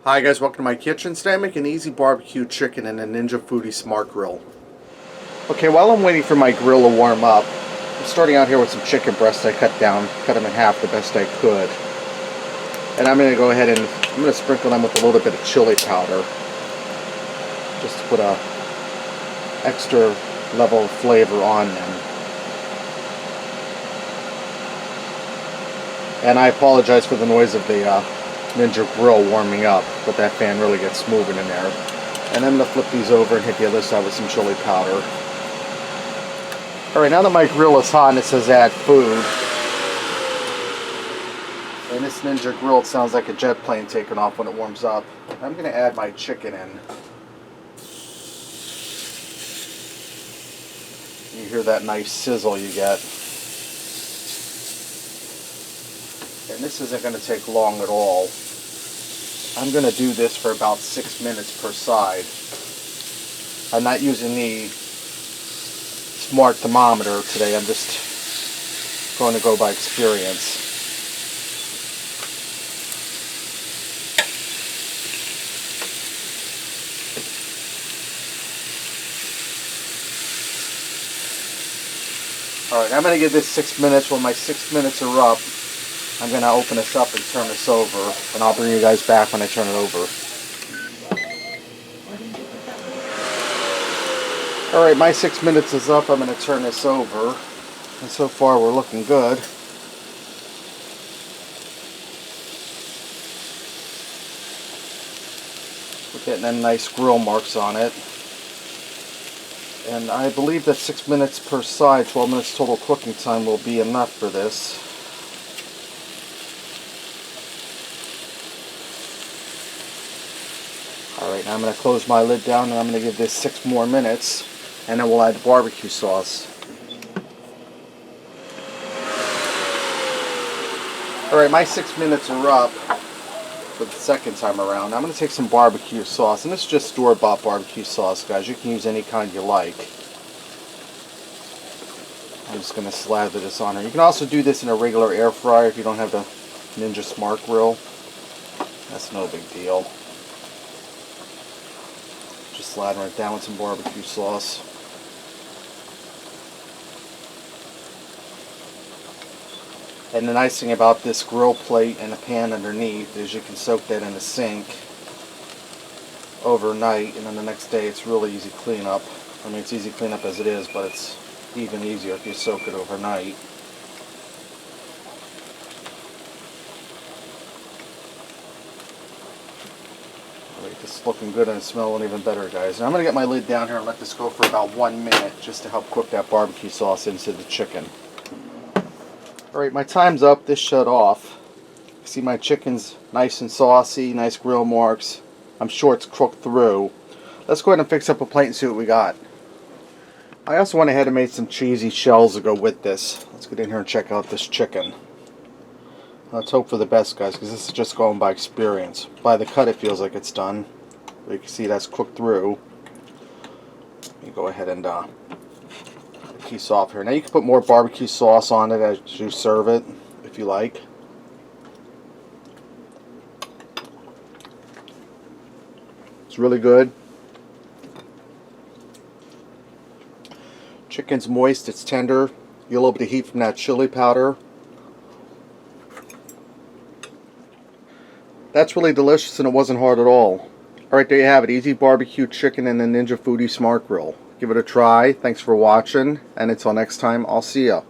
Hi guys, welcome to my kitchen. Today I'm making easy barbecue chicken in a Ninja Foodi Smart Grill. Okay, while I'm waiting for my grill to warm up, I'm starting out here with some chicken breasts I cut them in half the best I could. And I'm going to go ahead and I'm going to sprinkle them with a little bit of chili powder, just to put a extra level of flavor on them. And I apologize for the noise of the Ninja grill warming up, but that fan really gets moving in there. And I'm going to flip these over and hit the other side with some chili powder. Alright, now that my grill is hot and it says add food, and this Ninja grill, it sounds like a jet plane taking off when it warms up, I'm going to add my chicken in. You hear that nice sizzle you get. And this isn't going to take long at all. I'm going to do this for about 6 minutes per side. I'm not using the smart thermometer today. I'm just going to go by experience. Alright, I'm going to give this 6 minutes. When my 6 minutes are up, I'm going to open this up and turn this over, and I'll bring you guys back when I turn it over. Alright, my 6 minutes is up. I'm going to turn this over, and so far we're looking good. We're getting them nice grill marks on it. And I believe that 6 minutes per side, 12 minutes total cooking time will be enough for this. Alright, now I'm going to close my lid down and I'm going to give this 6 more minutes, and then we'll add the barbecue sauce. Alright, my 6 minutes are up for the second time around. I'm going to take some barbecue sauce, and this is just store-bought barbecue sauce, guys. You can use any kind you like. I'm just going to slather this on here. You can also do this in a regular air fryer if you don't have the Ninja Smart Grill. That's no big deal. Just slathering it down with some barbecue sauce. And the nice thing about this grill plate and the pan underneath is you can soak that in the sink overnight, and then the next day it's really easy cleanup. I mean, it's easy cleanup as it is, but it's even easier if you soak it overnight. This is looking good and it's smelling even better, guys. Now I'm going to get my lid down here and let this go for about 1 minute just to help cook that barbecue sauce into the chicken. Alright, my time's up. This shut off. See, my chicken's nice and saucy, nice grill marks. I'm sure it's cooked through. Let's go ahead and fix up a plate and see what we got. I also went ahead and made some cheesy shells to go with this. Let's get in here and check out this chicken. Let's hope for the best, guys, because this is just going by experience. By the cut, it feels like it's done. But you can see that's cooked through. You go ahead and piece off here. Now you can put more barbecue sauce on it as you serve it, if you like. It's really good. Chicken's moist, it's tender. You get a little bit of heat from that chili powder. That's really delicious, and it wasn't hard at all. Alright, there you have it. Easy barbecue chicken in the Ninja Foodi Smart Grill. Give it a try. Thanks for watching, and until next time, I'll see ya.